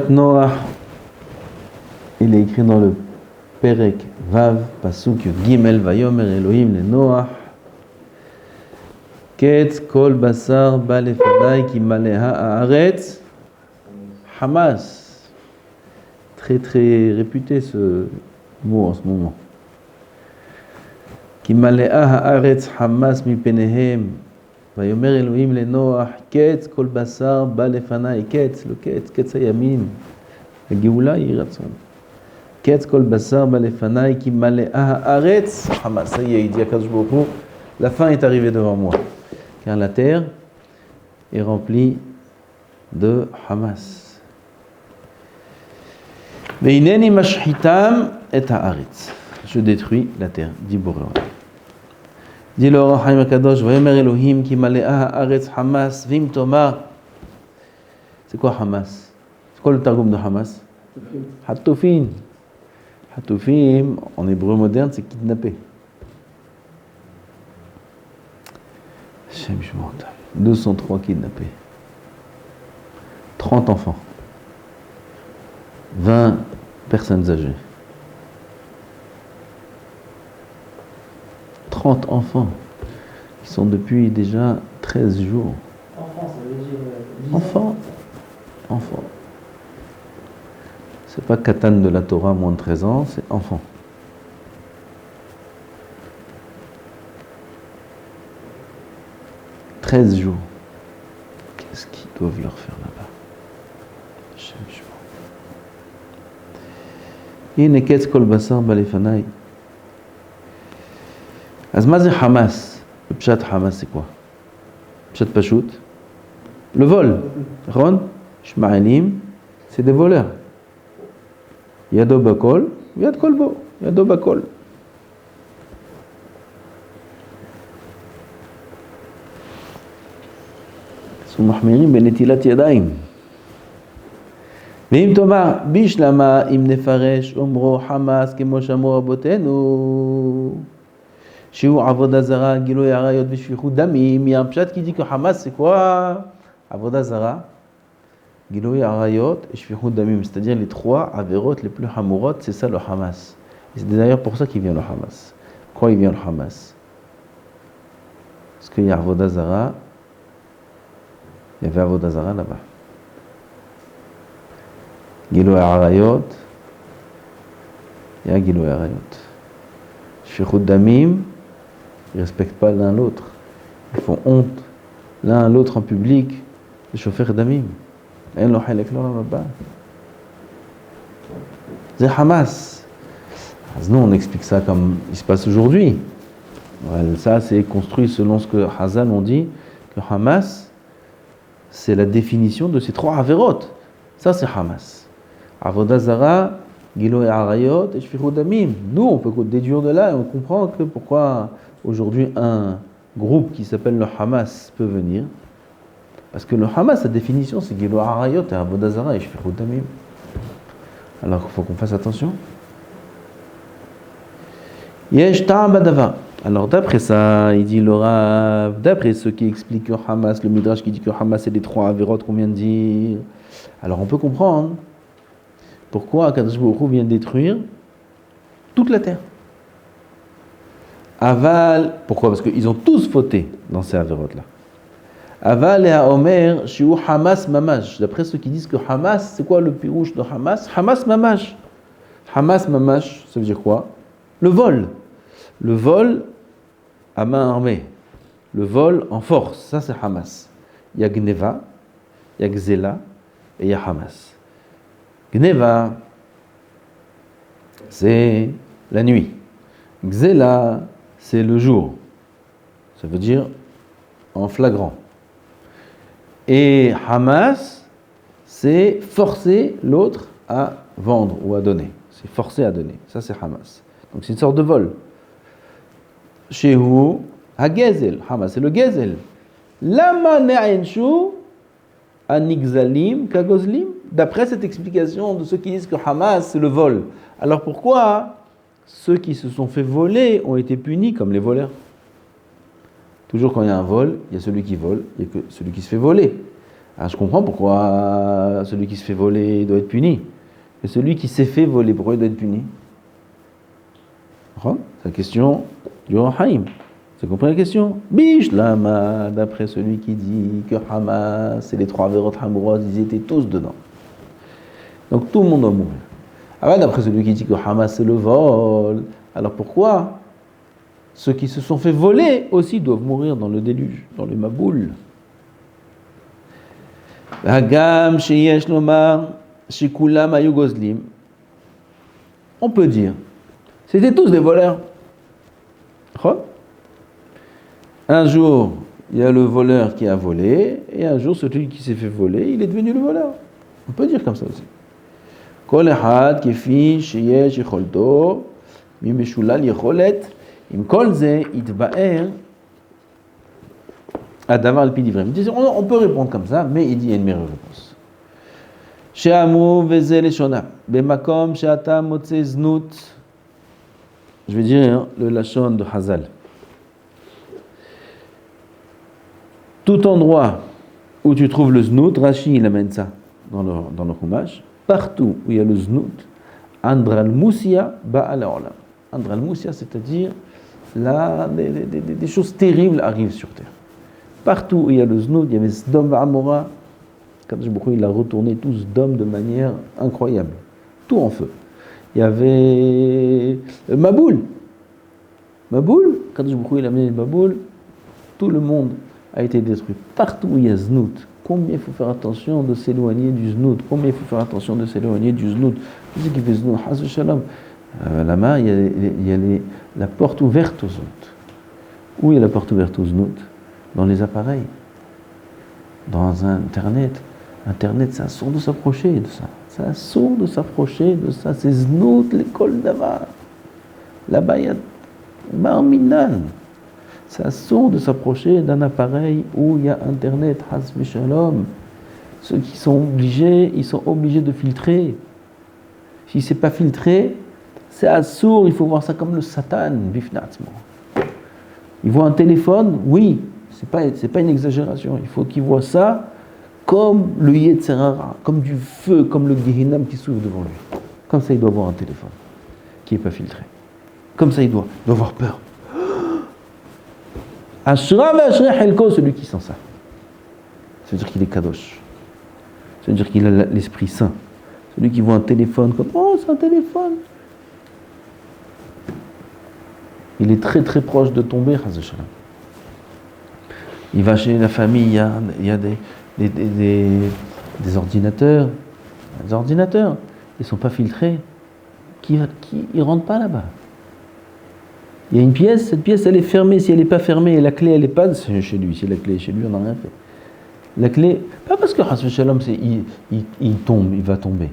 Noah, il est écrit dans le Perek Vav, Pasuk Gimel, Vayomer Elohim le Noah, Ketz kol basar ba lefanai ki maleha haaretz Hamas. Très très réputé ce mot en ce moment. Ki maleha haaretz Hamas mi penehem. Vayomer Elohim le Noah, Ketz kol basar ba lefanai. Ketz, le Ketz, Ketz hayamin. La Géoula yiratzon. Ketz kol basar ba lefanai ki maleha haaretz Hamas. Ça y est, il dit à Kadosh Baruch Hu, la fin est arrivée devant moi. Car la terre est remplie de Hamas. Veineni mashhitam et haaretz. Je détruis la terre, dit Boré. Dit le Or HaChaim HaKadosh, Vayomer Elohim ki maleha haaretz Hamas vim toma. C'est quoi Hamas? C'est quoi le targum de Hamas? Hatufim. Hatufim, en hébreu moderne, c'est kidnappé. 203 kidnappés. 30 enfants. 20 personnes âgées. 30 enfants qui sont depuis déjà 13 jours. Enfants, ça veut dire 10 Enfants. Enfants. C'est pas Katan de la Torah, moins de 13 ans, c'est enfant. « 13 jours. Qu'est-ce qu'ils doivent leur faire là-bas? Chaque jour. Hine ketz kol basar ba lefanai. Az ma ze Hamas? Le pshat Hamas, c'est quoi? Pshat Pashut? Le vol. Ron, Shma'alim, c'est des voleurs. Yado bakol, yad kolbo, yado bakol. מחמירים בנטילת ידיים. ואם תאמר בשלמה אם נפרש אומרו חמאס כמו שאמרו רבותינו שהוא עבודה זרה, גילוי עריות ושפיכות דמים, il y a un pshat qui dit que Hamas c'est quoi? עבודה זרה, גילוי עריות et שפיכות דמים, c'est-à-dire les trois avérotes les plus hamurot, c'est ça le Hamas. Et c'est d'ailleurs pour ça qu'il vient le Hamas. Pourquoi il vient le Hamas? Parce qu'il y a עבודה זרה. Il y avait Avodah Zara là-bas. Gilou Arayot. Il y a Gilou Arayot. Shfichut Damim. Ils ne respectent pas l'un l'autre. Ils font honte l'un à l'autre en public. Les chauffeurs Damim. C'est Hamas. Nous on explique ça comme il se passe aujourd'hui. Ça c'est construit selon ce que Hazan ont dit, que Hamas c'est la définition de ces trois avérotes. Ça, c'est Hamas. Avodah Zara, Gilo et Arayot et Shfichut Damim. Nous, on peut déduire de là et on comprend que pourquoi aujourd'hui un groupe qui s'appelle le Hamas peut venir. Parce que le Hamas, sa définition, c'est Gilo et Arayot et Avodah Zara et Shfichut Damim. Alors il faut qu'on fasse attention. Yesh ta'am badavar. Alors d'après ça, il dit le Rav, d'après ceux qui expliquent que Hamas, le Midrash qui dit que Hamas c'est les trois avérotes qu'on vient de dire, alors on peut comprendre pourquoi Kadosh Baruch Hu vient détruire toute la terre. Aval, pourquoi? Parce qu'ils ont tous fauté dans ces avérotes-là. Aval et Haomer, Shiu Hamas Mamash. D'après ceux qui disent que Hamas, c'est quoi le pirouche de Hamas? Hamas Mamash. Hamas Mamash, ça veut dire quoi? Le vol. Le vol à main armée, le vol en force, ça c'est Hamas. Il y a Gneva, il y a Gzela et il y a Hamas. Gneva, c'est la nuit. Gzela, c'est le jour. Ça veut dire en flagrant. Et Hamas, c'est forcer l'autre à vendre ou à donner. C'est forcer à donner. Ça c'est Hamas. Donc c'est une sorte de vol. Shehu ha-gezel, Hamas, c'est le gezel. Lama ne'enshu anigzalim kagozlim. D'après cette explication de ceux qui disent que Hamas c'est le vol, alors pourquoi ceux qui se sont fait voler ont été punis comme les voleurs? Toujours quand il y a un vol, il y a celui qui vole, il y a que celui qui se fait voler. Ah, je comprends pourquoi celui qui se fait voler doit être puni. Et celui qui s'est fait voler, pourquoi il doit être puni? C'est la question du Haïm. Vous avez compris la question? Bish lama, d'après celui qui dit que Hamas et les 3 Averot Hamourot, ils étaient tous dedans. Donc tout le monde doit mourir. Ah ouais, d'après celui qui dit que Hamas c'est le vol, alors pourquoi ceux qui se sont fait voler aussi doivent mourir dans le déluge, dans le Maboul? Hagam sheyesh lomar shikulam ayu gozlim. On peut dire, c'était tous des voleurs. Un jour, il y a le voleur qui a volé, et un jour, celui qui s'est fait voler, il est devenu le voleur. On peut dire comme ça aussi. Kol echad kefi sheyesh yecholto mimeshulal yecholet im kol ze itba'er adavar al pi divrem. On peut répondre comme ça, mais il dit il y a une meilleure réponse. She'amu veze leshona bemakom she'ata motze znut. Je vais dire le lachon de Hazal. Tout endroit où tu trouves le znout, Rashi il amène ça dans le Chumash, partout où il y a le znout, Andral Moussia Ba'al Olam. Andral Moussia, c'est-à-dire là, des choses terribles arrivent sur terre. Partout où il y a le znout, il y avait Sdom Amora, comme je beaucoup il a retourné tout Sdom de manière incroyable, tout en feu. Il y avait Maboul, quand je beaucoup il a amené le Maboul, tout le monde a été détruit. Partout où il y a znout, combien il faut faire attention de s'éloigner du znout? Combien il faut faire attention de s'éloigner du znout? Qui c'est qui fait znout? Hazou shalom. Là-bas, il y a la porte ouverte au znout. Où il y a la porte ouverte au znout? Dans les appareils. Dans Internet. Internet, c'est assourd de s'approcher de ça. C'est assourd de s'approcher de ça. C'est znout, l'école d'Ava. Là-bas, il y a Barminan. C'est assourd de s'approcher d'un appareil où il y a Internet, Haz Shalom. Ceux qui sont obligés, ils sont obligés de filtrer. Si c'est pas filtré, c'est assourd, il faut voir ça comme le Satan, bifnatzmo. Ils voient un téléphone, oui, c'est pas une exagération. Il faut qu'ils voient ça comme le Yetzer Hara, comme du feu, comme le Gehinam qui s'ouvre devant lui. Comme ça, il doit voir un téléphone qui n'est pas filtré. Comme ça, il doit avoir peur. Ashra ve'ashrei helko, celui qui sent ça. Ça veut dire qu'il est kadosh. Ça veut dire qu'il a l'esprit saint. Celui qui voit un téléphone comme oh, c'est un téléphone. Il est très très proche de tomber, Chaz Shalom. Il va chez la famille, il y a des ordinateurs. Les ordinateurs, ils ne sont pas filtrés. Ils ne rentrent pas là-bas. Il y a une pièce, cette pièce elle est fermée, si elle n'est pas fermée et la clé elle n'est pas c'est chez lui, si la clé est chez lui on n'a rien fait. La clé, pas parce que Chas Shalom il tombe, il va tomber.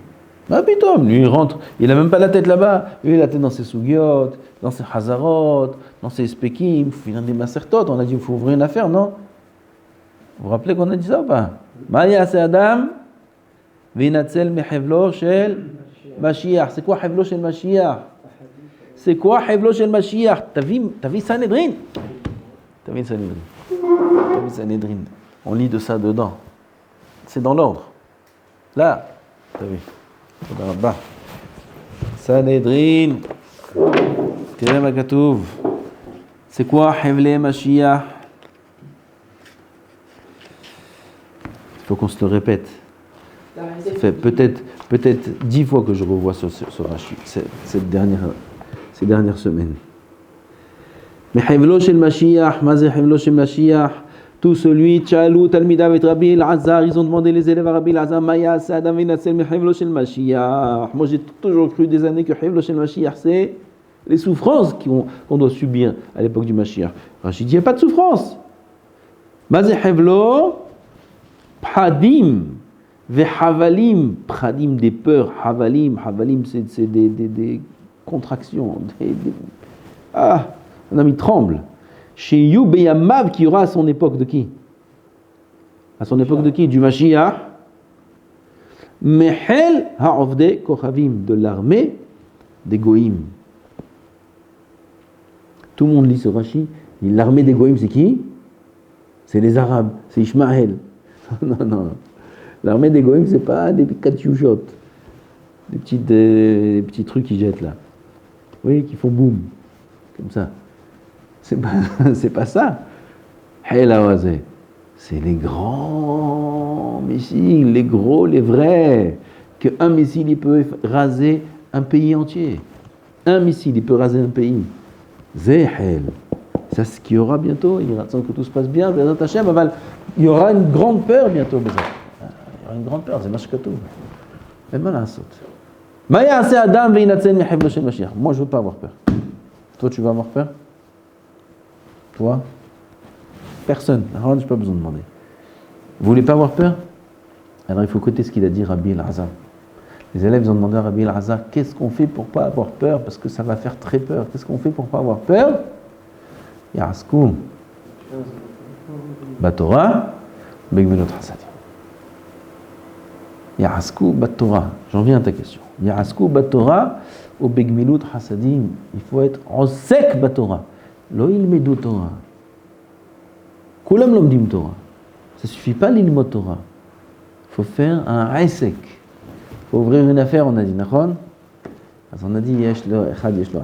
Ah putain, lui il rentre, il n'a même pas la tête là-bas, lui il a la tête dans ses sougiot, dans ses hazarot, dans ses spekim, il y a des masertot, on a dit il faut ouvrir une affaire, non? Vous vous rappelez qu'on a dit ça ou pas? Maya c'est Adam, Vinatzel mehevlo shel Mashiach. C'est quoi hevlo shel Mashiach? C'est quoi Hevlo shel Mashiach? T'as vu Sanhedrin? T'as vu Sanhedrin? On lit de ça dedans. C'est dans l'ordre. Là, t'as vu? Là-bas. Sanhedrin. Tirez ma katouv. C'est quoi Hevle Mashiach? Il faut qu'on se le répète. Ça fait peut-être 10 fois que je revois ce Rashi, ces dernières semaines. Mais Hevlo shel Mashiach, Mazé Hevlo shel Mashiach, tout celui, Tchalou, Talmidav et Rabbi El-Azhar, ils ont demandé les élèves à Rabbi El-Azhar, Maya, Sadam, Vinatsel, mais Hevlo shel Mashiach. Moi j'ai toujours cru des années que Hevlo shel Mashiach, c'est les souffrances qu'on doit subir à l'époque du Mashiach. Rachid dit, il n'y a pas de souffrance. Mazé Hevlo, Pradim, Vehavalim, Pradim des peurs, Havalim, c'est des contractions, un ami tremble. Chez Yubeyamav, qui aura à son époque de qui? À son époque de qui? Du Mashiach. Mehel ha'ovde kochavim, de l'armée des Goïm. Tout le monde lit ce Rashi. L'armée des Goïm, c'est qui? C'est les Arabes, c'est Ishmaël. Non. L'armée des goïms, c'est pas des katyushot, des petits trucs qu'ils jettent là. Oui, qui font boum, comme ça. C'est pas ça. C'est les grands missiles, les gros, les vrais. Qu'un missile, il peut raser un pays entier. Un missile, il peut raser un pays. Zehel. C'est ce qu'il y aura bientôt. Il attend que tout se passe bien. Il y aura une grande peur bientôt. Il y aura une grande peur. C'est mashkatou. Mais mal à sauter. Moi, je ne veux pas avoir peur. Toi, tu vas avoir peur? Toi? Personne. Je n'ai pas besoin de demander. Vous voulez pas avoir peur? Alors il faut écouter ce qu'il a dit Rabbi El-Azhar. Les élèves ont demandé à Rabbi El-Azhar, qu'est-ce qu'on fait pour pas avoir peur? Parce que ça va faire très peur. Qu'est-ce qu'on fait pour pas avoir peur? Ya'askou Batora Begmelot Hasadim. Ya'askou Batora. J'en viens à ta question. Ya'askou Batora ou Begmelot Hasadim. Il faut être en sec Batora. Lo ilmedu Torah. Kulam lomdim Torah. Ça suffit pas l'ilmot Torah. Il faut faire un aïsek. Il faut ouvrir une affaire, on a dit, Nachon. On a dit, yesh lo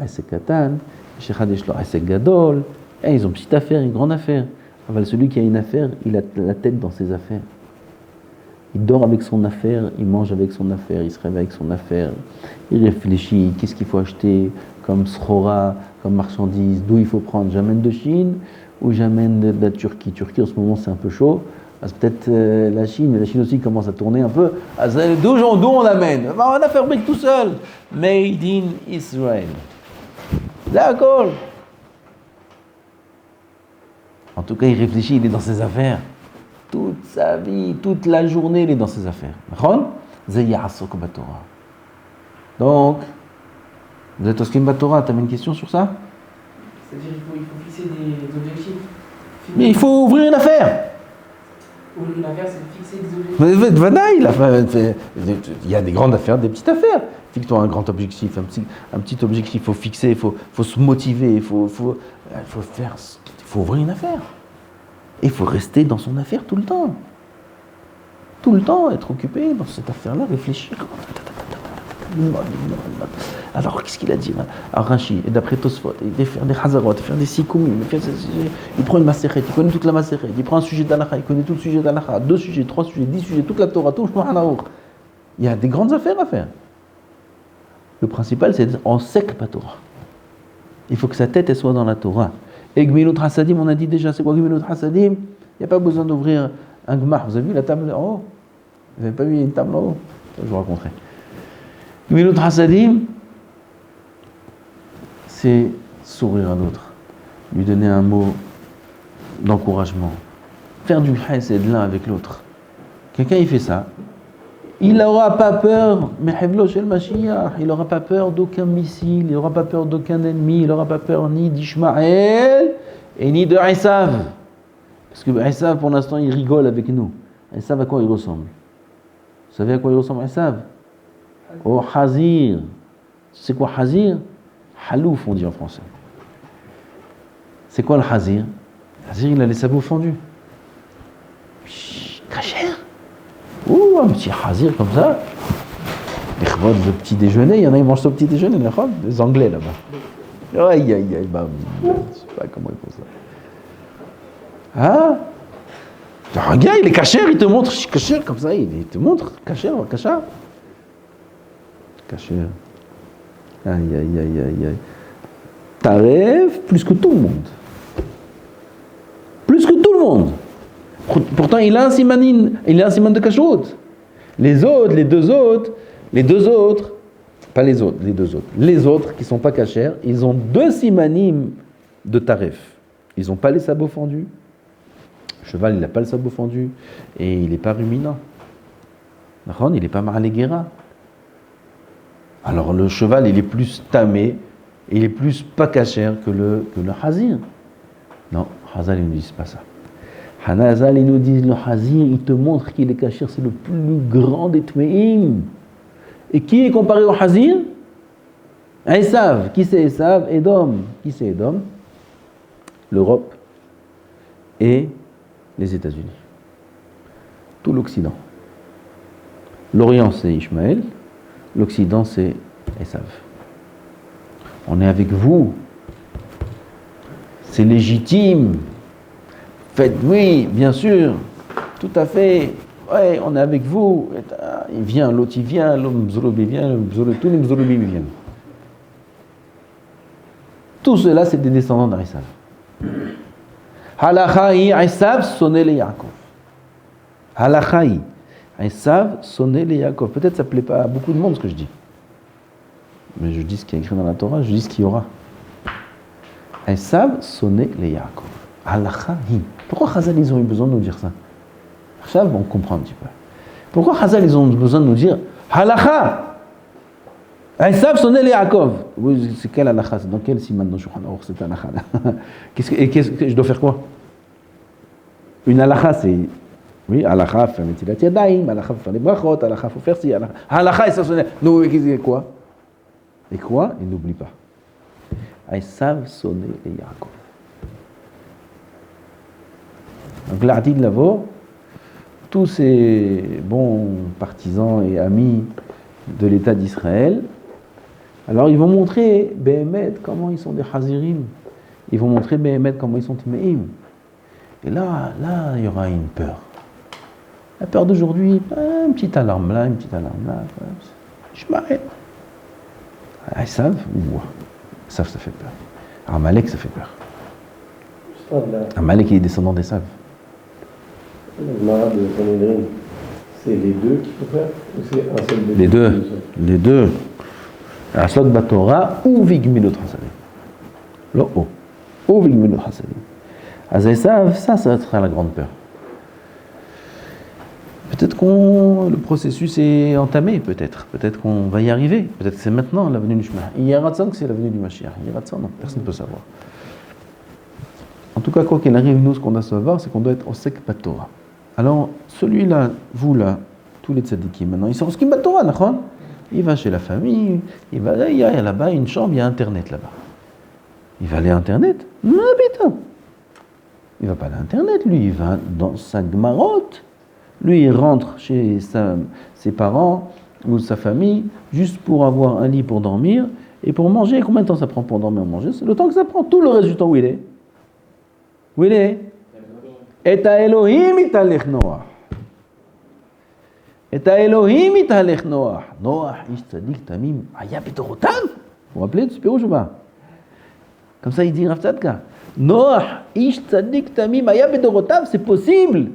aïsek katan, yesh lo aïsek gadol. Et ils ont une petite affaire, une grande affaire. Enfin, celui qui a une affaire, il a la tête dans ses affaires. Il dort avec son affaire, il mange avec son affaire, il se réveille avec son affaire. Il réfléchit, qu'est-ce qu'il faut acheter comme srora, comme marchandise, d'où il faut prendre. J'amène de Chine ou j'amène de la Turquie. Turquie, en ce moment, c'est un peu chaud. C'est peut-être la Chine, mais la Chine aussi commence à tourner un peu. D'où on amène? On a fabriqué tout seul. Made in Israel. D'accord. En tout cas, il réfléchit, il est dans ses affaires. Toute sa vie, toute la journée, il est dans ses affaires. Donc, vous êtes au Skim Batora, tu as une question sur ça? C'est-à-dire qu'il faut fixer des objectifs. Mais il faut ouvrir une affaire. Ouvrir une affaire, c'est fixer des objectifs. Il y a des grandes affaires, des petites affaires. Fixe-toi un grand objectif, un petit objectif, il faut fixer, il faut se motiver, il faut ouvrir une affaire. Et il faut rester dans son affaire tout le temps. Tout le temps, être occupé dans cette affaire-là, réfléchir. Alors, qu'est-ce qu'il a dit? Alors, Rashi, et d'après Tosfot, il va faire des Hazarot, faire des Sikoumim, il prend une Maseret, il connaît toute la Maseret, il prend un sujet d'Alacha, il connaît tout le sujet d'Alacha, 2 sujets, 3 sujets, 10 sujets, toute la Torah, tout le Shulchan Aruch. Il y a des grandes affaires à faire. Le principal, c'est d'être en sec, pas Torah. Il faut que sa tête elle soit dans la Torah. Et Gmilut Hasadim, on a dit déjà, c'est quoi Gmilut Hasadim? Il n'y a pas besoin d'ouvrir un Gmar. Vous avez vu la table en haut? Vous n'avez pas vu une table en haut? Je vous raconterai. Gmilut Hasadim, c'est sourire à l'autre, lui donner un mot d'encouragement, faire du chesed l'un avec l'autre. Quelqu'un il fait ça, il n'aura pas peur, il n'aura pas peur d'aucun missile, il n'aura pas peur d'aucun ennemi, il n'aura pas peur ni d'Ishmaël et ni de Esav. Parce que Esav pour l'instant il rigole avec nous. Esav à quoi il ressemble? Vous savez à quoi il ressemble Esav? Au Hazir. C'est quoi Hazir? Halouf, on dit en français. C'est quoi le Hazir? Le Hazir, il a les sabots fendus. Kacher. Ouh, un petit Hazir comme ça. Les chevaux de petit déjeuner, il y en a qui mangent ça au petit déjeuner, les Anglais là-bas. Aïe, aïe, aïe, bah, je sais pas comment ils font ça. Ah? Regarde, il est caché, il te montre, caché comme ça, il te montre, caché. Caché. Aïe, aïe, aïe, aïe, aïe. Taref plus que tout le monde. Plus que tout le monde. Pourtant, il a un siman de kashrut. Les deux autres, pas les autres, les deux autres. Les autres qui ne sont pas cachers, ils ont 2 simanim de taref. Ils n'ont pas les sabots fendus. Le cheval, il n'a pas le sabot fendu. Et il n'est pas ruminant. Il n'est pas ma'aléguera. Alors le cheval, il est plus tamé, et il est plus pas cachère que le hazir. Non, Hazal, ils ne disent pas ça. Hanazal, ils nous disent le hazir, il te montre qu'il est cachère, c'est le plus grand des tmeim. Et qui est comparé au hazir? Esav. Qui c'est Esav? Edom. Qui c'est Edom? L'Europe et les États-Unis. Tout l'Occident. L'Orient, c'est Ishmaël. L'Occident, c'est Esav. On est avec vous. C'est légitime. Faites, oui, bien sûr. Tout à fait. Ouais, on est avec vous. Il vient, l'autre il vient, l'homme Mzouroubi vient, tous les Mzouroubi viennent. Tout cela, c'est des descendants d'Esav. Halachaï, Esav, sonné les Yaakov. Halachaï, Esav, sonné les Yaakov. Peut-être ça ne plaît pas à beaucoup de monde ce que je dis. Mais je dis ce qui est écrit dans la Torah, je dis ce qu'il y aura. Esav, sonné les Yaakov. Halachaï. Pourquoi Chazal, ils ont eu besoin de nous dire ça? Ça, on comprend un petit peu. Pourquoi Chazal, ils ont besoin de nous dire Halacha? Esav, sonné les Yaakov. C'est quel halacha? C'est dans quel siman dans Shulchan Aruch cette halacha là? Qu'est-ce que je dois faire quoi? Une halacha, c'est. Oui, halacha, faire metilat yadayim, halacha, faire les brachot, halacha, faut faire ci, halacha, Esav, sonné. Nous, quoi? Et quoi? Et n'oublie pas. Esav, sonné les Yaakov. Donc l'ardi de Lavo, tous ces bons partisans et amis de l'État d'Israël, alors ils vont montrer Béhémet comment ils sont des Hazirim, ils vont montrer Béhémet comment ils sont Tmeim. Et là, il y aura une peur. La peur d'aujourd'hui, une petite alarme là, je m'arrête. Esav, ça fait peur. Amalek, ça fait peur. Amalek, il est descendant d'Esav. Le Marat de Sanhedrin, c'est les deux qu'il faut faire ou c'est un seul des deux? Les deux. Asot Batora ou Vigmilot Hasadim. Lo ou Vigmilot Hasadim. Esav, ça sera la grande peur. Peut-être le processus est entamé, peut-être. Peut-être qu'on va y arriver. Peut-être que c'est maintenant la venue du chemin. Il y a Ratzon que c'est la venue du Mashiach. Il y a Ratzon, non, personne ne peut savoir. En tout cas, quoi qu'il arrive, nous, ce qu'on doit savoir, c'est qu'on doit être au Sek Batora. Alors, celui-là, vous là, tous les tzadikim, maintenant, ils sont au Sek Batora, d'accord? Il va chez la famille, il y a là-bas une chambre, il y a Internet là-bas. Il va aller à Internet? Non, putain. Il va pas aller à Internet, lui, il va dans sa Gmarot. Lui, il rentre chez ses parents ou sa famille juste pour avoir un lit pour dormir et pour manger. Combien de temps ça prend pour dormir et manger? C'est le temps que ça prend. Tout le reste du temps, où il est? Où il est? Et à Elohim italech Noach. Et à Elohim italech Noach. Noach, ish tzadik tamim, aya betorotam. Vous vous rappelez de ce Pirouche ou pas? Comme ça, il dit Rav Tzadka. Noach, ish tzadik tamim, aya betorotam, c'est possible.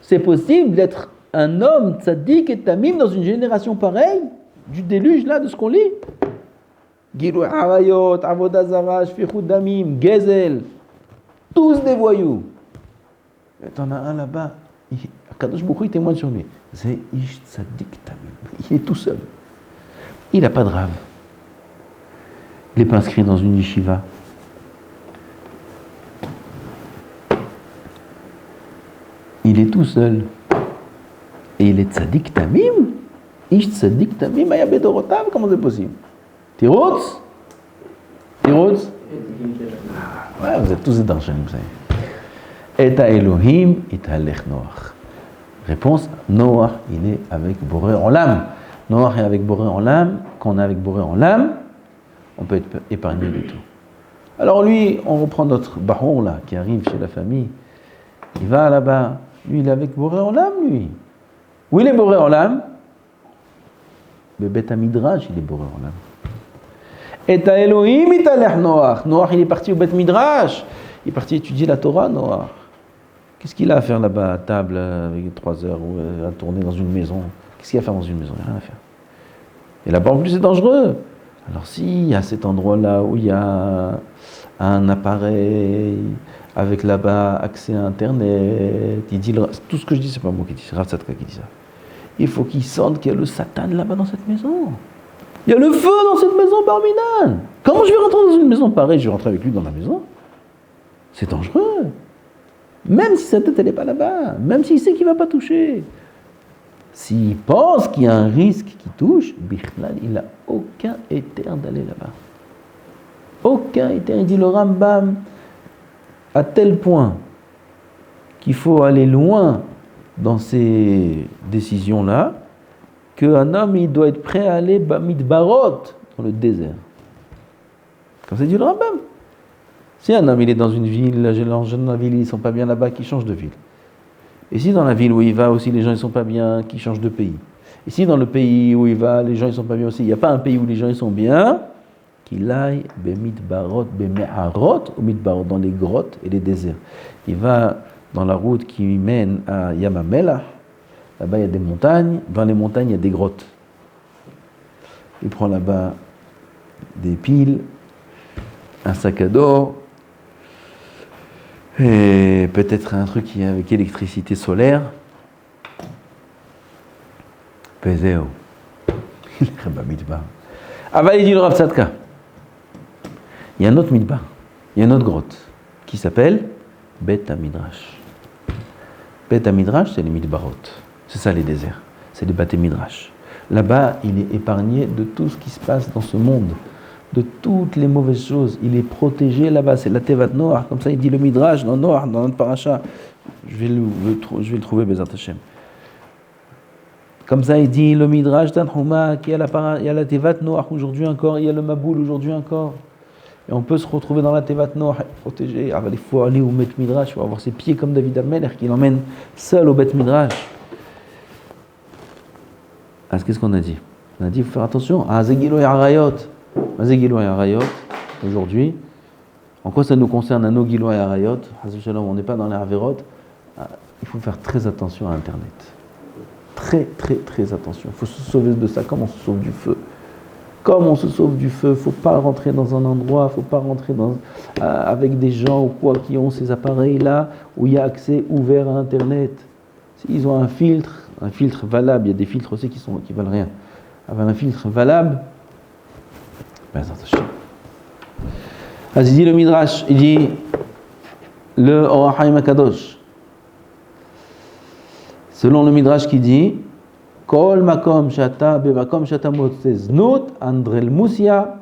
C'est possible d'être un homme tzaddik et tamim dans une génération pareille, du déluge là, de ce qu'on lit. Gilou harayot, avodah zara, shfichut damim, gezel. Tous des voyous. Et t'en as un là-bas, Kadosh Baruch Hu, il témoigne sur lui. C'est Ish Tzadik Tamim. Il est tout seul. Il n'a pas de rave. Il n'est pas inscrit dans une yeshiva. Il est tout seul. Et il est Tzadik Tamim. Ish Tzadik Tamim, Aya Bedorotav. Comment c'est possible? Tirotz? Tirotz? Ouais, vous êtes tous des darchanim, vous savez. Et à Elohim, italech Noach. Réponse, Noach, il est avec Boré en l'âme. Noach est avec Boré en l'âme. Quand on est avec Boré en l'âme, on peut être épargné du tout. Alors lui, on reprend notre baron là, qui arrive chez la famille. Il va là-bas. Lui, il est avec Boré en l'âme, lui. Où il est Boré en l'âme? Le Beth Midrash, il est Boré en l'âme. Et à Elohim, italech Noach. Noach, il est parti au Beth Midrash. Il est parti étudier la Torah, Noach. Qu'est-ce qu'il a à faire là-bas, à table, avec 3 heures, ou à tourner dans une maison? Qu'est-ce qu'il a à faire dans une maison? Il n'y a rien à faire. Et là-bas, en plus, c'est dangereux. Alors, s'il y a cet endroit-là où il y a un appareil, avec là-bas accès à Internet, il dit, tout ce que je dis, c'est pas moi qui dis, c'est Rav Tzadka qui dit ça. Il faut qu'il sente qu'il y a le Satan là-bas dans cette maison. Il y a le feu dans cette maison, Barminan. Comment je vais rentrer dans une maison pareille? Je vais rentrer avec lui dans la maison. C'est dangereux. Même si sa tête, elle n'est pas là-bas. Même s'il sait qu'il ne va pas toucher. S'il pense qu'il y a un risque qui touche, Bichlal, il n'a aucun éther d'aller là-bas. Aucun éther. Il dit le Rambam, à tel point qu'il faut aller loin dans ces décisions-là, qu'un homme il doit être prêt à aller Bamidbarot, dans le désert. Comme ça dit le Rambam. Si un homme il est dans une ville, les gens dans la ville ils sont pas bien là-bas, qu'il change de ville. Et si dans la ville où il va aussi les gens ils sont pas bien, qu'il change de pays. Et si dans le pays où il va les gens ils sont pas bien aussi, il n'y a pas un pays où les gens ils sont bien, qu'il aille Bemidbarot, Bemeharot, ou Midbarot, dans les grottes et les déserts. Il va dans la route qui mène à Yamamela, là-bas il y a des montagnes, dans les montagnes il y a des grottes. Il prend là-bas des piles, un sac à dos, et peut-être un truc qui est avec électricité solaire. Peseo. Aval il dit le Rav Tzadka. Il y a un autre midbar, il y a une autre grotte qui s'appelle Bet HaMidrash. Bet HaMidrash, c'est les midbarot. C'est ça les déserts, c'est les Bate Midrash. Là-bas, il est épargné de tout ce qui se passe dans ce monde, de toutes les mauvaises choses. Il est protégé là-bas, c'est la Tevat Noach, comme ça il dit le Midrash dans Noach, dans notre paracha. Je vais le trouver, Bezat Hashem. Comme ça il dit le Midrash d'Anhouma, il y a la Tevat Noach aujourd'hui encore, il y a le Maboul aujourd'hui encore. Et on peut se retrouver dans la Tevat Noach, protégé. Ah, il faut aller au Bet Midrash, il faut avoir ses pieds comme David Amelech, qui l'emmène seul au Bet Midrash. Ah, qu'est-ce qu'on a dit? On a dit, il faut faire attention. Ah, Zegilo et Arayot. Zegilo et Arayot, aujourd'hui. En quoi ça nous concerne, nos Gilo et Arayot? On n'est pas dans les Averot. Ah, il faut faire très attention à Internet. Très, très, très attention. Il faut se sauver de ça comme on se sauve du feu. Comme on se sauve du feu, il ne faut pas rentrer dans un endroit, il ne faut pas rentrer avec des gens ou quoi qui ont ces appareils-là où il y a accès ouvert à Internet. S'ils ont un filtre valable, il y a des filtres aussi qui valent rien. Avec un filtre valable, ben attention. Il dit le Midrash, il dit le Or HaChaim HaKadosh. Selon le Midrash qui dit Kol makom shata bevakom shata motze znut andrel musia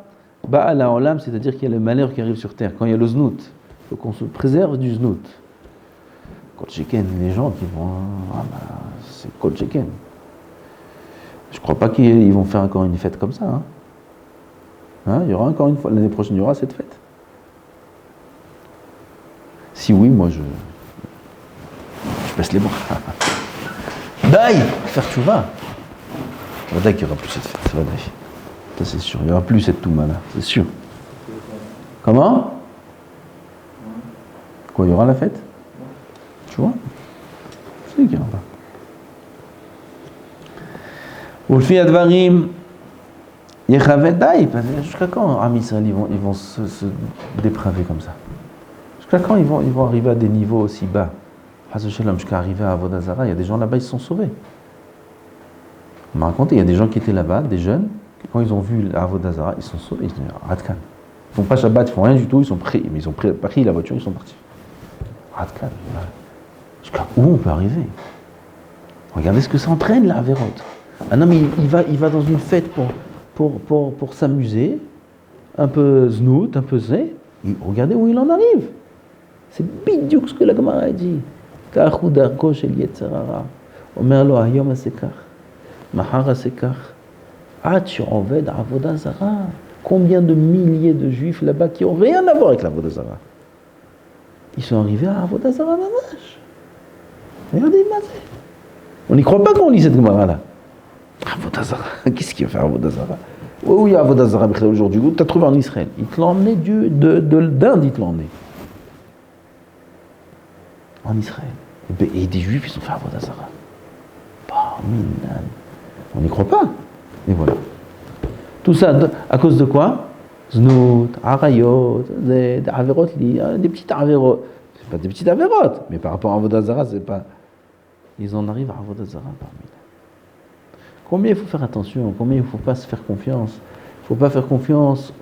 ba'al ha'olam, c'est-à-dire qu'il y a le malheur qui arrive sur terre. Quand il y a le znut, il faut qu'on se préserve du znut. Kol sheken, les gens qui vont, c'est kol sheken. Je ne crois pas qu'ils vont faire encore une fête comme ça. Il y aura encore une fois, l'année prochaine, il y aura cette fête. Si oui, moi je baisse les bras. Daï, faire tchouva. Ça va dire qu'il n'y aura plus cette fête, ça va dire. Ça c'est sûr, il n'y aura plus cette touma là, c'est sûr. Comment? Quoi, il y aura la fête? Tu vois? Je sais qu'il n'y aura pas. Ulfi advarim yechavet daï, jusqu'à quand Am Israël ils vont se dépraver comme ça? Jusqu'à quand ils vont arriver à des niveaux aussi bas? Jusqu'à arriver à Avodah Zarah, il y a des gens là-bas, ils se sont sauvés. On m'a raconté, il y a des gens qui étaient là-bas, des jeunes, quand ils ont vu Avodah Zarah, ils se sont sauvés. Ils se disent, Radkan. Ils ne font pas Shabbat, ils ne font rien du tout, ils ont pris la voiture, ils sont partis. Radkan. Jusqu'à où on peut arriver? Regardez ce que ça entraîne, la Averot. Un homme, il va dans une fête pour s'amuser, un peu znout, un peu zé. Regardez où il en arrive. C'est bidiouk ce que la Gemara a dit. Kachou darko shel yetzer hara. Omer lo hayom hasekach, mahar hasekach, ad she'oved avodah zara. Combien de milliers de juifs là-bas qui n'ont rien à voir avec l'avodah zara? Ils sont arrivés à avodah zara mamash. Regardez, on n'y croit pas quand on lit cette Gemara-là. Avodah zara, qu'est-ce qu'il va faire avodah zara? Où il y a avodah zara aujourd'hui? Où tu as trouvé en Israël? Il te l'a emmené d'Inde, il te l'a emmené. En Israël. Et des juifs, ils ont fait avodah zara. On n'y croit pas. Et voilà. Tout ça, à cause de quoi? Znout, arayot, des averot, des petites averot. C'est pas des petites averot, mais par rapport à avodah zara, c'est pas. Ils en arrivent à avodah zara parmi eux. Combien il faut faire attention? Combien il ne faut pas se faire confiance? Il ne faut pas faire confiance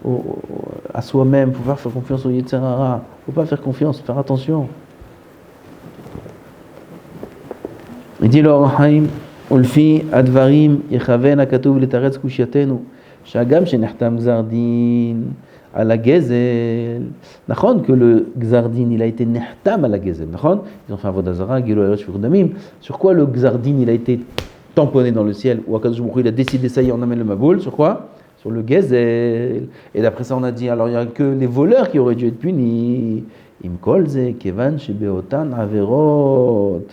à soi-même. Il ne faut pas faire confiance au yetzer hara. Il ne faut pas faire confiance, faire attention. Il dit le Or HaChaim, Ulfi advarim yechaven hakatuv letaretz kushyatenu, shagam shenechtam gzardin à la gezel. Nachon que le gzardin il a été nechtam à la gezel. Nachon, ils ont fait avodah zara, gilo elosh v'urdamim. Sur quoi le gzardin il a été tamponné dans le ciel, où Akadosh Baruch Hu, il a décidé, ça y est, on amène le Maboul, sur quoi? Sur le Gezel. Et d'après ça, on a dit, alors il n'y a que les voleurs qui auraient dû être punis. Imkolze, Kevan, Shebeotan, Averot,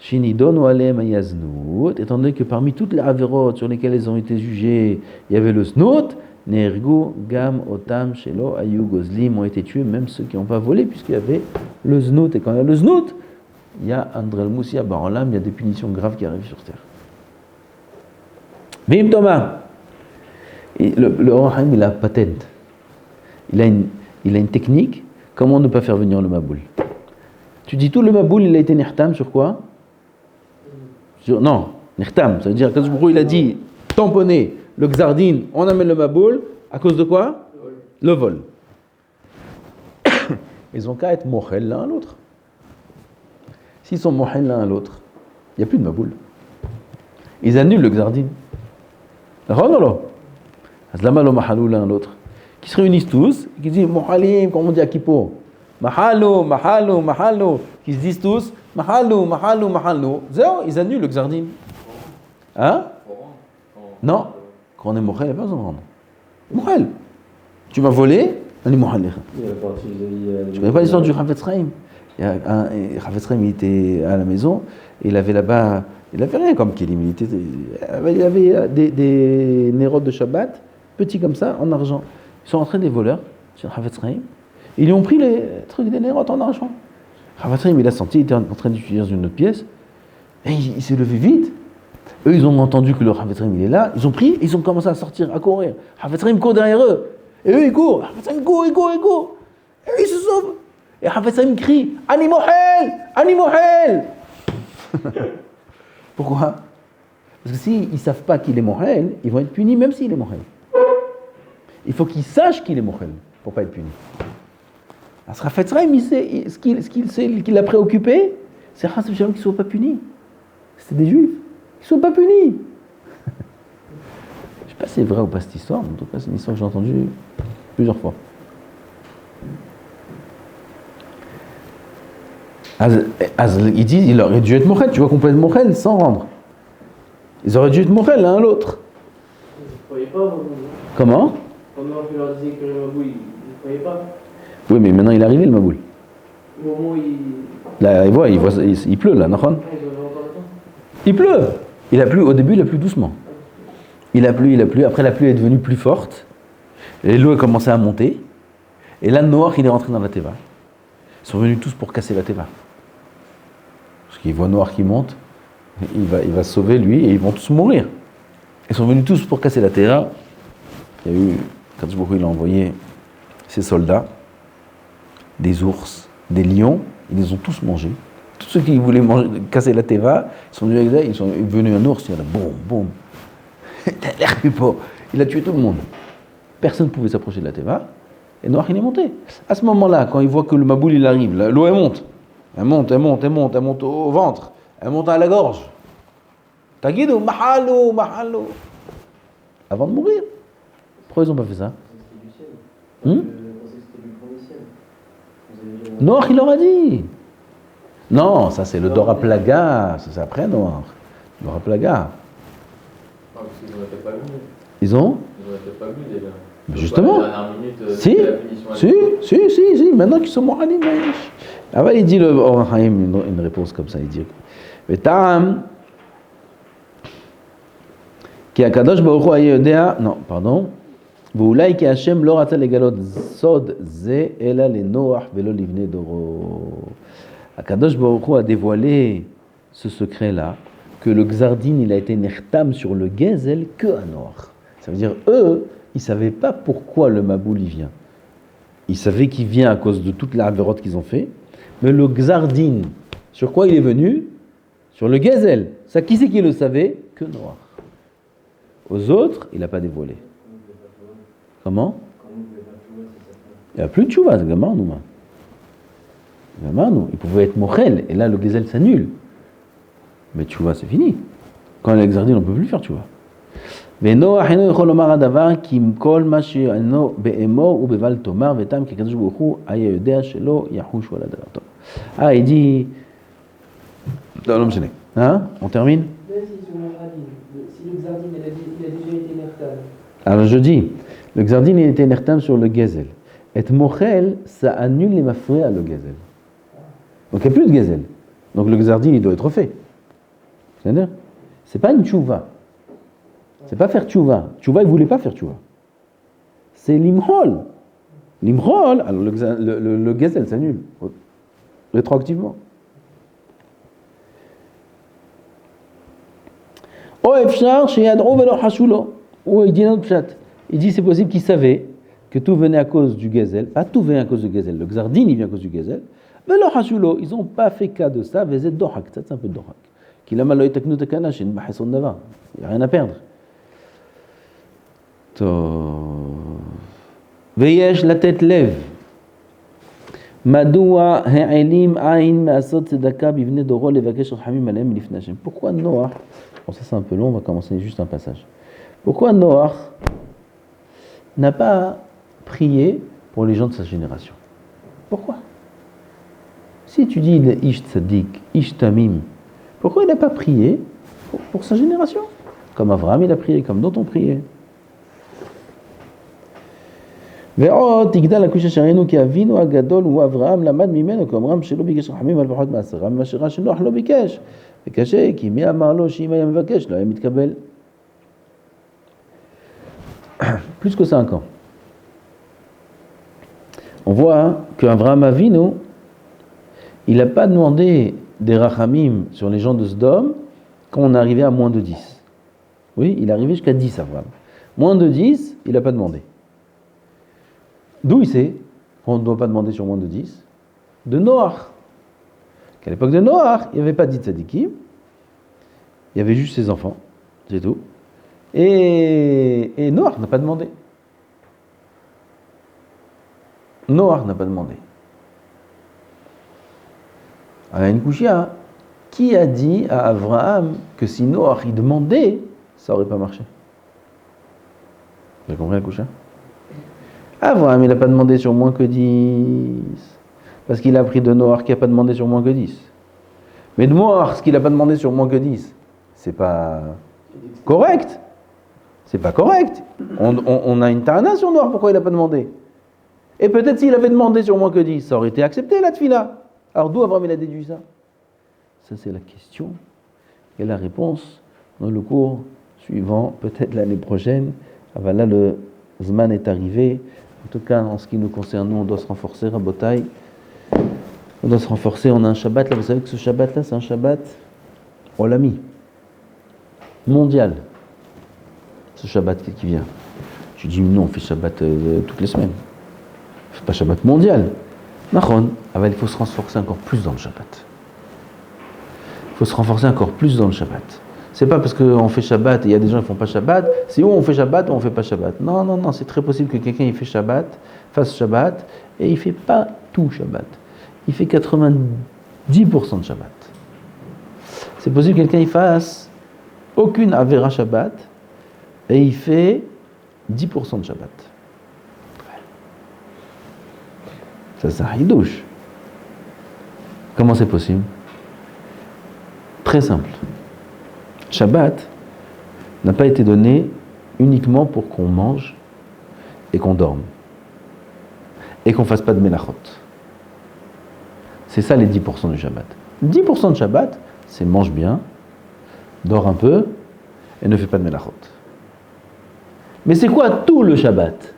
Shinidon, Alem, Ayaznut. Étant donné que parmi toutes les Averot sur lesquelles ils ont été jugés, il y avait le Snout, Nergu, Gam, Otam, Shelo, Ayu, Gozlim ont été tués, même ceux qui n'ont pas volé, puisqu'il y avait le Snout. Et quand il y a le Snout, il y a Andrel Moussia, Barolam, il y a des punitions graves qui arrivent sur terre. Bim Thomas. Le Or HaChaim, il a patent. Il a une technique. Comment ne pas faire venir le Maboul? Tu dis tout le Maboul, il a été Nihtam sur quoi? Non, Nihtam, ça veut dire que il a dit tamponner le Xardin, on amène le Maboul, à cause de quoi? Le vol. Ils ont qu'à être Mohel l'un à l'autre. S'ils sont Mohel l'un à l'autre, il n'y a plus de Maboul. Ils annulent le Xardin. L'un à l'autre. Qui se réunissent tous, qui disent Mohalim, comme on dit à Kippo, Mahalo, Mahalo, Mahalo, qui se disent tous Mahalo, Mahalo, Mahalo. Zéro, ils annulent le Xardin. Hein? Non, quand on est Mohel, il n'y a pas besoin de rendre. Mohel. Tu m'as volé, on est Mohel. Tu ne connais pas l'histoire du Chafetz Chaim? Chafetz Chaim, il était à la maison, et il avait là-bas, il avait rien comme Kélim, il avait des nérodes de Shabbat, petits comme ça, en argent. Ils sont entrés des voleurs sur Chafetz Chaim. Ils lui ont pris les trucs des nérodes en argent. Chafetz Chaim, il a senti, il était en train d'utiliser une autre pièce. Et il s'est levé vite. Eux, ils ont entendu que le Chafetz Chaim, il est là. Ils ont pris, ils ont commencé à sortir, à courir. Chafetz Chaim court derrière eux. Et eux, ils courent. Chafetz Chaim court. Et eux, ils se sauvent. Et Chafetz Chaim crie Ani Mohel! Ani Mohel! Pourquoi? Parce que s'ils ne savent pas qu'il est Mohel, ils vont être punis même s'il est Mohel. Il faut qu'ils sachent qu'il est Mohel pour ne pas être puni. Alors, Chafetz Chaim, ce qui l'a préoccupé, c'est qu'ils ne soient pas punis. C'est des juifs. Qu'ils ne soient pas punis. Je ne sais pas si c'est vrai ou pas cette histoire, mais en tout cas, c'est une histoire que j'ai entendue plusieurs fois. Ils disent il aurait dû être Mohel, tu vois qu'on peut être Mohel sans rendre. Ils auraient dû être Mohel l'un à l'autre. Ils ne croyaient pas. Comment? Pendant que je leur disais que le Maboul, ils ne croyaient pas. Oui, mais maintenant il est arrivé le Maboul. Au moment où Là, il pleut là, Nahon. Il pleut. Il a plu, au début il a plu doucement. Il a plu, après la pluie est devenue plus forte. Et l'eau a commencé à monter. Et là, Noach il est rentré dans la Teva. Ils sont venus tous pour casser la Teva. Parce qu'ils voient Noach qui monte, il va se sauver lui et ils vont tous mourir. Ils sont venus tous pour casser la Teva. Il y a eu, quand il a envoyé ses soldats, des ours, des lions, ils les ont tous mangés. Tous ceux qui voulaient casser la Teva, ils sont venus avec ça, ils sont venus un ours, il y a boum, boum. Il a tué tout le monde. Personne ne pouvait s'approcher de la Teva. Et Noach il est monté. À ce moment-là, quand il voit que le Maboul il arrive, l'eau elle monte. Elle monte au ventre, elle monte à la gorge. Taguido, mahalo. Avant de mourir. Pourquoi ils n'ont pas fait ça? Noach il leur a dit. Non, ça c'est le Dora Plaga, ça c'est après Noach. Dora Plaga. Parce qu'ils n'ont été pas venus. Ils ont été pas venus déjà. Justement. Si, maintenant qu'ils sont moralim, ah bah, il dit le Or HaChaim une réponse comme ça, il dit Vetam ki akadosh baruch hu haya yodea, non, pardon, ואולי כי השם לא רצה לגלות סוד זה אלא לנוח ולא לבני דורו. Akadosh baruch hu a dévoilé ce secret-là, que le Xardin il a été nechtam sur le Gezel que à Noach. Ça veut dire eux, ils ne savaient pas pourquoi le Maboul y vient. Ils savaient qu'il vient à cause de toute la avérote qu'ils ont fait. Mais le Xardin, sur quoi il est venu? Sur le Gezel. Ça, qui c'est qui le savait? Que Noach. Aux autres, il n'a pas dévoilé. Comment? Il n'y a plus de tchouva, c'est Gamarnou. Il pouvait être Mochel, et là le Gezel s'annule. Mais tchouva, c'est fini. Quand il y a le Xardin, on ne peut plus faire tchouva. ונוח אינו יכול לומר הדבר כי כל מה שאינו באמור ובבל תאמר ותם כי הקדוש ברוך הוא היה יודע שלא יחושו על הדבר. טוב. Il dit... Non, non, on termine? précis sur le Gzardin. Si le Gzardin il a déjà été Nertam. Alors je dis, le Gzardin il était Nertam sur le Gezel. Et Mochel, ça annule les mafoués à le Gezel. Donc il n'y a plus de Gezel. Donc le Gzardin il doit être fait. C'est-à-dire, c'est pas une tchouva. C'est pas faire tchouva. Tchouva, il voulait pas faire tchouva. C'est l'imhol. L'imhol, alors le Gezel s'annule. Rétroactivement. Oh, Efchar, chez Yadro, Velo Hashulo. Oh, il dit notre chat. Il dit c'est possible qu'il savait que tout venait à cause du Gezel. Pas tout venait à cause du Gezel. Le Gzardin, il vient à cause du Gezel. Velo Hashulo, ils n'ont pas fait cas de ça. Vezet Dohak, ça c'est un peu de Dohak. Qu'il a mal à teknu tekana, chez une bahesson d'ava. Il n'y a rien à perdre. Veyesh la tête lève. Madoua ha'elim aïn ma'asot tzedaka bivne doro levakesh rachamim alem lifnei Hashem. Pourquoi Noach, bon ça c'est un peu long, on va commencer juste un passage. Pourquoi Noach n'a pas prié pour les gens de sa génération? Pourquoi? Si tu dis le ish tzadik, ish tamim, pourquoi il n'a pas prié pour sa génération? Comme Avraham il a prié, comme d'autres ont prié. ועוד תגדל הקושה שראינו כי אבינו הגדול הוא אברהם למד ממנו כאומרם שלא ביקש רחמים על פחות מעשרה ממה שראה שנוח לא ביקש וקשה כי מי אמר לו שאם היה מבקש לא היה מתקבל. Plus que 5 ans. On voit qu'Avraham Avinu il n'a pas demandé des rachamim sur les gens de Sodome quand on est arrivé à moins de 10. Oui, il est arrivé jusqu'à 10 Avraham. Moins de 10, il n'a pas demandé. D'où il sait qu'on ne doit pas demander sur moins de 10? De Noach. Qu'à l'époque de Noach, il n'y avait pas dit tzadikim, il y avait juste ses enfants, c'est tout. Et Noach n'a pas demandé. Noach n'a pas demandé. Alors, une kushia, qui a dit à Avraham que si Noach il demandait, ça n'aurait pas marché? Vous avez compris la kushia? Avraham, il n'a pas demandé sur moins que 10. Parce qu'il a appris de Noach qui n'a pas demandé sur moins que 10. Mais de Noach, ce qu'il n'a pas demandé sur moins que 10, c'est pas correct. C'est pas correct. On a une tarana sur Noach, pourquoi il n'a pas demandé? Et peut-être s'il avait demandé sur moins que 10, ça aurait été accepté la tfila. Alors d'où Avraham il a déduit ça? Ça c'est la question. Et la réponse dans le cours suivant, peut-être l'année prochaine. Ah ben là le Zman est arrivé. En tout cas, en ce qui nous concerne, nous, on doit se renforcer, Rabotai. On doit se renforcer. On a un Shabbat, là, vous savez que ce Shabbat-là, c'est un Shabbat Olami, mondial. Ce Shabbat qui vient. Je dis, nous, on fait Shabbat toutes les semaines. On ne fait pas Shabbat mondial. Nahon, il faut se renforcer encore plus dans le Shabbat. Il faut se renforcer encore plus dans le Shabbat. C'est pas parce qu'on fait Shabbat et il y a des gens qui ne font pas Shabbat, c'est où on fait Shabbat ou on ne fait pas Shabbat. Non, c'est très possible que quelqu'un il fait Shabbat, fasse Shabbat, et il ne fait pas tout Shabbat. Il fait 90% de Shabbat. C'est possible que quelqu'un il fasse aucune Avera Shabbat, et il fait 10% de Shabbat. Ça, c'est un hidouche. Comment c'est possible? Très simple. Shabbat n'a pas été donné uniquement pour qu'on mange et qu'on dorme et qu'on ne fasse pas de melachot. C'est ça les 10% du Shabbat. 10% de Shabbat, c'est mange bien, dors un peu et ne fais pas de melachot. Mais c'est quoi tout le Shabbat?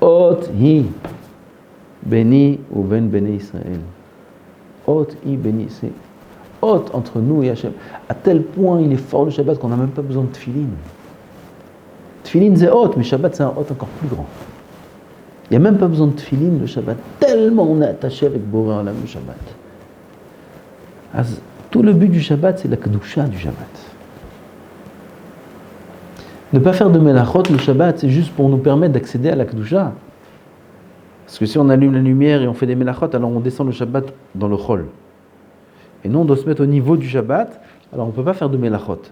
Ot hi beni ou ben beni Israël. Ot hi beni Israël. Hôte entre nous et Hachem. À tel point il est fort le Shabbat qu'on n'a même pas besoin de tefillin. Tefillin c'est hôte, mais Shabbat c'est un hôte encore plus grand. Il n'y a même pas besoin de tefillin le Shabbat. Tellement on est attaché avec Boré Olam le Shabbat. Tout le but du Shabbat c'est la kedusha du Shabbat. Ne pas faire de melachot le Shabbat c'est juste pour nous permettre d'accéder à la kedusha. Parce que si on allume la lumière et on fait des melachot, alors on descend le Shabbat dans le chol. Et nous, on doit se mettre au niveau du Shabbat, alors on ne peut pas faire de melachot.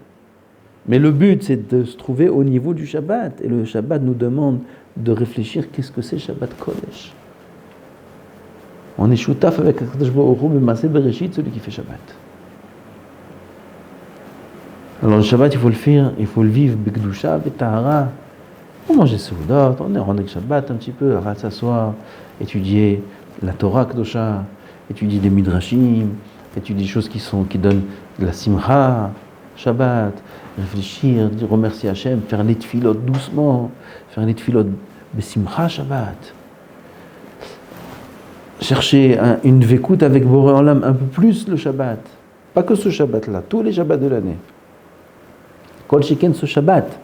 Mais le but, c'est de se trouver au niveau du Shabbat. Et le Shabbat nous demande de réfléchir, qu'est-ce que c'est Shabbat Kodesh? On est choutaf avec Akadosh Baruch Hu, B'Maaseh Bereshit, celui qui fait Shabbat. Alors le Shabbat, il faut le vivre, Bekdusha, Betahara. On mange des soudot, on est rendu Shabbat un petit peu, on va s'asseoir, étudier la Torah Kedosha, étudier des Midrashim, étudier des choses qui donnent de la Simcha, Shabbat, réfléchir, dire remercier Hachem, faire les tfilot doucement, faire les tfilot Besimcha Shabbat. Chercher une vécoute avec Boré Olam un peu plus le Shabbat. Pas que ce Shabbat-là, tous les Shabbats de l'année. Kol Sheken ce Shabbat.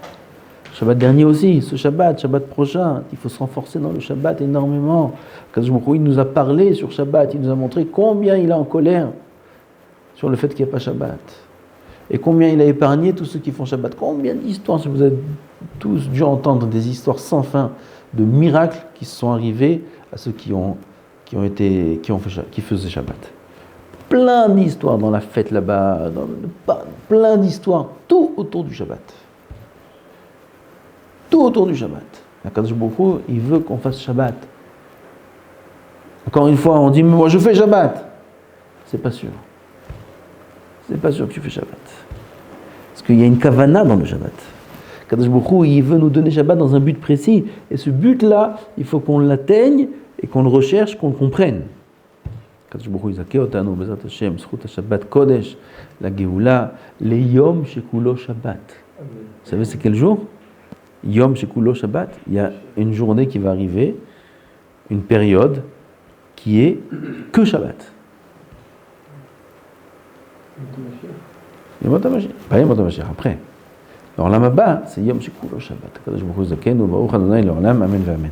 Shabbat dernier aussi, ce Shabbat prochain. Il faut se renforcer dans le Shabbat énormément. Kadosh Baruch Hu, il nous a parlé sur Shabbat, il nous a montré combien il est en colère sur le fait qu'il n'y a pas Shabbat. Et combien il a épargné tous ceux qui font Shabbat. Combien d'histoires, si vous avez tous dû entendre des histoires sans fin de miracles qui se sont arrivés à ceux qui faisaient Shabbat. Plein d'histoires dans la fête là-bas, plein d'histoires, tout autour du Shabbat. Tout autour du Shabbat. Kadosh Baruch Hu, il veut qu'on fasse Shabbat. Encore une fois, on dit, mais moi je fais Shabbat. C'est pas sûr. C'est pas sûr que tu fais Shabbat. Parce qu'il y a une kavana dans le Shabbat. Kadosh Baruch Hu, il veut nous donner Shabbat dans un but précis. Et ce but-là, il faut qu'on l'atteigne et qu'on le recherche, qu'on le comprenne. Kadosh Baruch Hu, Izakeh otanu bezat Hashem, zchut Shabbat Kodesh, la Geoula, le Yom Shekulo Shabbat. Vous savez c'est quel jour? Yom Shekulo Shabbat. Il y a une journée qui va arriver, une période qui est que Shabbat. Yom HaMashiach. Pas Yom HaMashiach, après. Alors là-bas, c'est Yom Shekulo Shabbat. Kadosh Baruch Hu Zakenu, Baruch Adonai L'Olam, Amen, Amen.